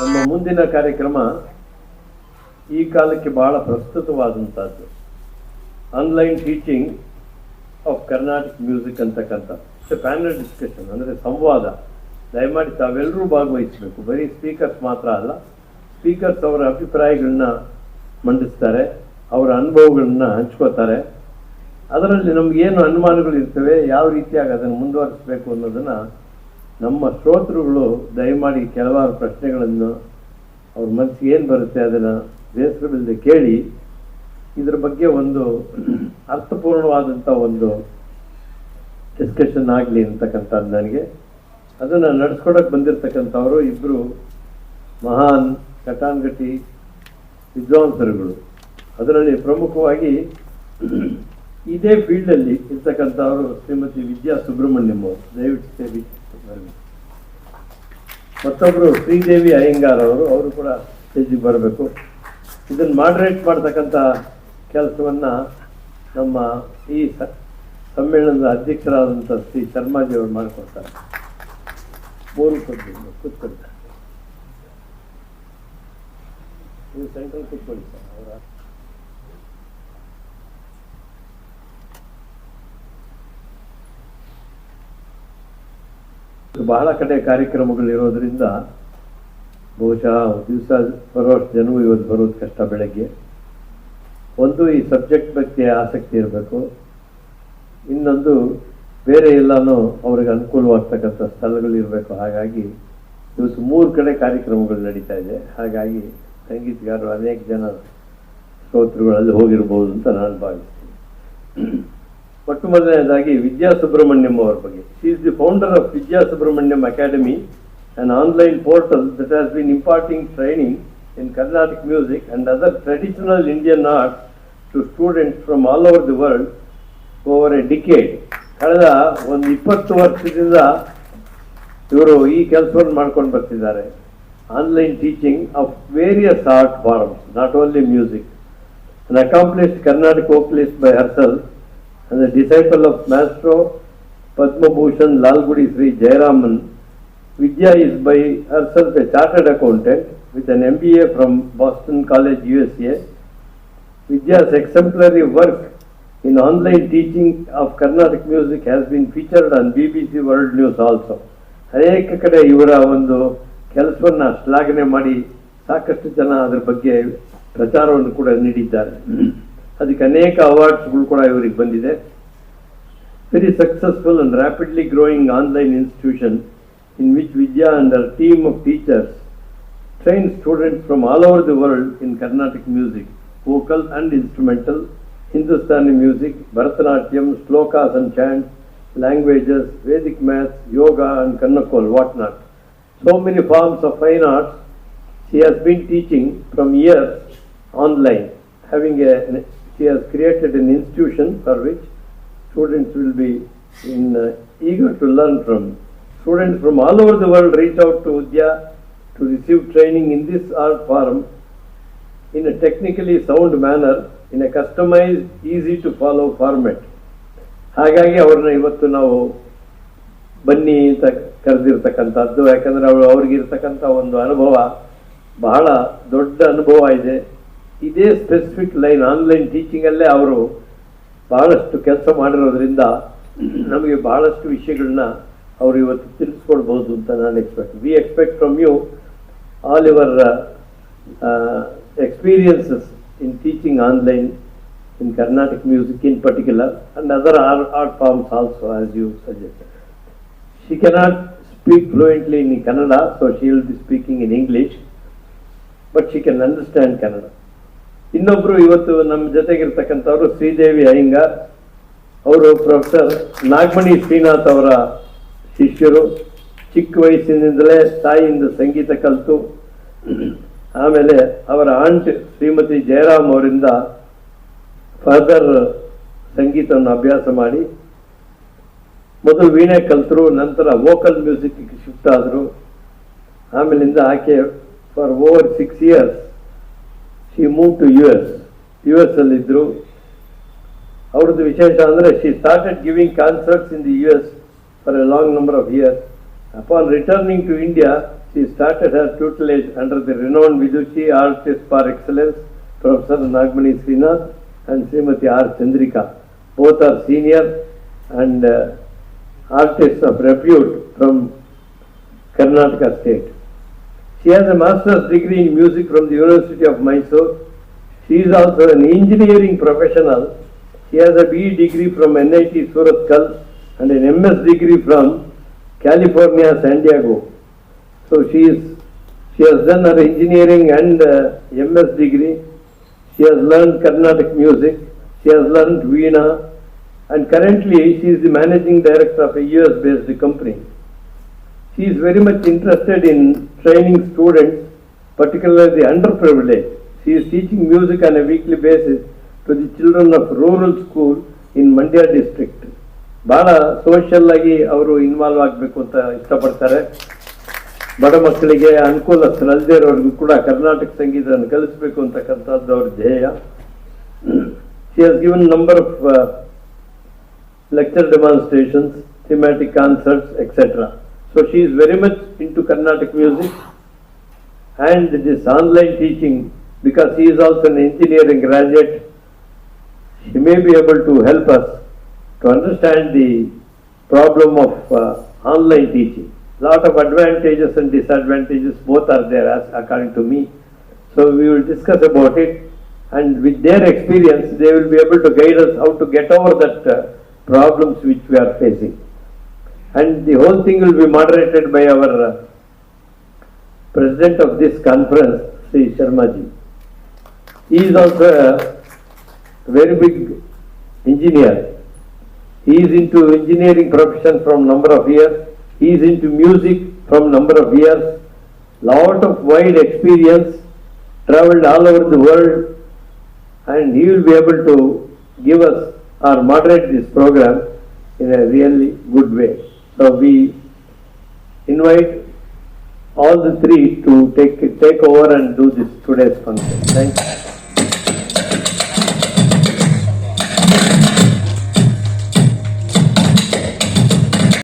ನಮ್ಮ ಮುಂದಿನ ಕಾರ್ಯಕ್ರಮ ಈ ಕಾಲಕ್ಕೆ ಬಹಳ ಪ್ರಸ್ತುತವಾದಂಥದ್ದು, online teaching of Karnataka music ಅಂತಕ್ಕಂಥ ಪ್ಯಾನಲ್ ಡಿಸ್ಕಷನ್, ಅಂದರೆ ಸಂವಾದ. ದಯಮಾಡಿ ತಾವೆಲ್ಲರೂ ಭಾಗವಹಿಸಬೇಕು. ಬರೀ ಸ್ಪೀಕರ್ಸ್ ಮಾತ್ರ ಅಲ್ಲ, ಸ್ಪೀಕರ್ಸ್ ಅವರ ಅಭಿಪ್ರಾಯಗಳನ್ನ ಮಂಡಿಸ್ತಾರೆ, ಅವರ ಅನುಭವಗಳನ್ನ ಹಂಚ್ಕೋತಾರೆ. ಅದರಲ್ಲಿ ನಮಗೇನು ಅನುಮಾನಗಳು ಇರ್ತವೆ, ಯಾವ ರೀತಿಯಾಗಿ ಅದನ್ನು ಮುಂದುವರಿಸಬೇಕು ಅನ್ನೋದನ್ನು ನಮ್ಮ ಶ್ರೋತೃಗಳು ದಯಮಾಡಿ ಕೆಲವಾರು ಪ್ರಶ್ನೆಗಳನ್ನು ಅವ್ರ ಮನಸ್ಸಿಗೆ ಏನು ಬರುತ್ತೆ ಅದನ್ನು ಬೇಸರವಿಲ್ಲದೆ ಕೇಳಿ ಇದರ ಬಗ್ಗೆ ಒಂದು ಅರ್ಥಪೂರ್ಣವಾದಂಥ ಒಂದು ಡಿಸ್ಕಷನ್ ಆಗಲಿ ಅಂತಕ್ಕಂಥದ್ದು ನನಗೆ. ಅದನ್ನು ನಡೆಸ್ಕೊಡಕ್ಕೆ ಬಂದಿರತಕ್ಕಂಥವರು ಇಬ್ಬರು ಮಹಾನ್ ಘಟಾನುಘಟಿ ವಿದ್ವಾಂಸರುಗಳು. ಅದರಲ್ಲಿ ಪ್ರಮುಖವಾಗಿ ಇದೇ ಫೀಲ್ಡಲ್ಲಿ ಇರ್ತಕ್ಕಂಥವರು ಶ್ರೀಮತಿ ವಿದ್ಯಾ ಸುಬ್ರಹ್ಮಣ್ಯಂ ಅವರು, ದಯವಿಟ್ಟು ಮತ್ತೊಬ್ಬರು ಶ್ರೀದೇವಿ ಅಯ್ಯಂಗಾರ್ ಅವರು ಕೂಡ ಸ್ಟೇಜಿಗೆ ಬರಬೇಕು. ಇದನ್ನು ಮಾಡರೇಟ್ ಮಾಡ್ತಕ್ಕಂಥ ಕೆಲಸವನ್ನು ನಮ್ಮ ಈ ಸಮ್ಮೇಳನದ ಅಧ್ಯಕ್ಷರಾದಂಥ ಶ್ರೀ ಶರ್ಮಾಜಿ ಅವರು ಮಾಡಿಕೊಡ್ತಾರೆ. ಮೂರು ಕೂತ್ಕೊಳ್ತಾರೆ, ನೀವು ಸೆಂಟ್ರಲ್ ಕೂತ್ಕೊಳ್ಳಿ ಸರ್. ಅವರ ಬಹಳ ಕಡೆ ಕಾರ್ಯಕ್ರಮಗಳಿರೋದ್ರಿಂದ ಬಹುಶಃ ದಿವಸ ಬರೋಷ್ಟು ಜನವು ಇವತ್ತು ಬರೋದು ಕಷ್ಟ. ಬೆಳಗ್ಗೆ ಒಂದು ಈ ಸಬ್ಜೆಕ್ಟ್ ಬಗ್ಗೆ ಆಸಕ್ತಿ ಇರಬೇಕು, ಇನ್ನೊಂದು ಬೇರೆ ಎಲ್ಲನೂ ಅವ್ರಿಗೆ ಅನುಕೂಲವಾಗ್ತಕ್ಕಂಥ ಸ್ಥಳಗಳಿರಬೇಕು. ಹಾಗಾಗಿ ಇವತ್ತು 3 ಕಡೆ ಕಾರ್ಯಕ್ರಮಗಳು ನಡೀತಾ ಇದೆ. ಹಾಗಾಗಿ ಸಂಗೀತಗಾರರು ಅನೇಕ ಜನ ಶ್ರೋತೃಗಳಲ್ಲಿ ಹೋಗಿರ್ಬೋದು ಅಂತ ನಾನು ಭಾವಿಸ್ತೀನಿ. ಮೊಟ್ಟ ಮೊದಲನೇದಾಗಿ ವಿದ್ಯಾ ಸುಬ್ರಹ್ಮಣ್ಯಂ ಅವರ ಬಗ್ಗೆ. She is the founder of Vidya Subramaniam academy, an online portal that has been imparting training in Carnatic music and other traditional Indian arts to students from all over the world over a decade. ಕಳೆದ ಒಂದು 20 ವರ್ಷದಿಂದ ಇವರು ಈ ಕೆಲಸವನ್ನು ಮಾಡ್ಕೊಂಡು ಬರ್ತಿದ್ದಾರೆ. Online teaching of various art forms, not only music. An accomplished Carnatic vocalist by herself and a disciple of Maestro Padma Bhushan Lalgudi Sri Jayaraman, Vidya is by herself a chartered accountant with an MBA from Boston College, USA. Vidya's exemplary work in online teaching of Carnatic music has been featured on BBC World News also. ಅನೇಕ ಕಡೆ ಇವರ ಒಂದು ಕೆಲಸವನ್ನು ಶ್ಲಾಘನೆ ಮಾಡಿ ಸಾಕಷ್ಟು ಜನ ಅದರ ಬಗ್ಗೆ ಪ್ರಚಾರವನ್ನು ಕೂಡ ನೀಡಿದ್ದಾರೆ. ಅದಕ್ಕೆ ಅನೇಕ ಅವಾರ್ಡ್ಸ್ಗಳು ಕೂಡ ಇವರಿಗೆ ಬಂದಿದೆ. Very successful and rapidly growing online institution in which Vidya and her team of teachers train students from all over the world in Carnatic music, vocal and instrumental, Hindustani music, Bharatanatyam, slokas and chants, languages, Vedic maths, yoga and kannakol, whatnot. So many forms of fine arts she has been teaching from years online. She has created an institution for which students will be eager to learn from. Students from all over the world reach out to Vidya to receive training in this art form in a technically sound manner in a customized, easy to follow format. ಹಾಗಾಗಿ ಅವ್ರನ್ನ ಇವತ್ತು ನಾವು ಬನ್ನಿ ಅಂತ ಕರೆದಿರ್ತಕ್ಕಂಥದ್ದು. ಯಾಕಂದರೆ ಅವ್ರಿಗಿರ್ತಕ್ಕಂಥ ಒಂದು ಅನುಭವ ಬಹಳ ದೊಡ್ಡ ಅನುಭವ ಇದೆ. ಇದೇ ಸ್ಪೆಸಿಫಿಕ್ ಲೈನ್ ಆನ್ಲೈನ್ ಟೀಚಿಂಗಲ್ಲೇ ಅವರು ಬಹಳಷ್ಟು ಕೆಲಸ ಮಾಡಿರೋದ್ರಿಂದ ನಮಗೆ ಬಹಳಷ್ಟು ವಿಷಯಗಳನ್ನ ಅವರು ಇವತ್ತು ತಿಳಿಸ್ಕೊಡ್ಬೋದು ಅಂತ ನಾನು we expect from you all your experiences in teaching online in Carnatic music in particular and other art forms also as you suggest. She cannot speak fluently in Kannada, so she will be speaking in English, but she can understand Kannada. ಇನ್ನೊಬ್ರು ಇವತ್ತು ನಮ್ಮ ಜೊತೆಗಿರ್ತಕ್ಕಂಥವ್ರು ಶ್ರೀದೇವಿ ಅಯ್ಯಂಗಾರ್. ಅವರು professor ನಾಗಮಣಿ ಶ್ರೀನಾಥ್ ಅವರ ಶಿಷ್ಯರು. ಚಿಕ್ಕ ವಯಸ್ಸಿನಿಂದಲೇ ತಾಯಿಯಿಂದ ಸಂಗೀತ ಕಲಿತು ಆಮೇಲೆ ಅವರ ಆಂಟ್ ಶ್ರೀಮತಿ ಜಯರಾಮ್ ಅವರಿಂದ ಫರ್ದರ್ ಸಂಗೀತವನ್ನು ಅಭ್ಯಾಸ ಮಾಡಿ ಮೊದಲು ವೀಣೆ ಕಲಿತರು, ನಂತರ ವೋಕಲ್ ಮ್ಯೂಸಿಕ್ ಶಿಫ್ಟ್ ಆದರು. ಆಮೇಲಿಂದ ಆಕೆ for over 6 years she move to US ಅಲ್ಲಿದ್ದರು. ಅವ್ರದ್ದು ವಿಶೇಷ ಅಂದರೆ she started giving concerts in the US for a long number of years Upon returning to India, she started her tutelage under the renowned Vidushi artist par excellence, Professor Nagmani Srinath and Srimati R. Chandrika. Both are senior and artists of repute from Karnataka state. She has a master's degree in music from the University of Mysore. She is also an engineering professional. She has a BE degree from NIT Surathkal and an MS degree from California, San Diego. So she has done her engineering and MS degree. She has learned Carnatic music. She has learned Veena, and currently she is the managing director of a US-based company. She is very much interested in training students, particularly the underprivileged. She is teaching music on a weekly basis to the children of rural school in Mandya district. ಬಹಳ social ಆಗಿ ಅವರು involve ಆಗಬೇಕು ಅಂತ ಇಷ್ಟಪಡ್ತಾರೆ. ಬಡ ಮಕ್ಕಳಿಗೆ ಅನುಕೂಲಸ್ಥರಲ್ಲದೆ ಇರೋರಿಗೂ ಕೂಡ ಕರ್ನಾಟಕ ಸಂಗೀತವನ್ನು ಕಲಿಸಬೇಕು ಅಂತಕ್ಕಂಥದ್ದು ಅವ್ರ ಧ್ಯೇಯ. She has given number of lecture demonstrations, thematic concerts, etc. So she is very much into Carnatic music and this online teaching, because he is also an engineering graduate. She may be able to help us to understand the problem of online teaching. Lot of advantages and disadvantages both are there, as according to me. So we will discuss about it, and with their experience they will be able to guide us how to get over that problems which we are facing. And the whole thing will be moderated by our president of this conference, Sri Sharma ji. He is also a very big engineer. He is into engineering profession from number of years. He is into music from number of years. Lot of wide experience, traveled all over the world, and he will be able to give us or moderate this program in a really good way. So we invite all the three to take over and do this today's function. Thank you.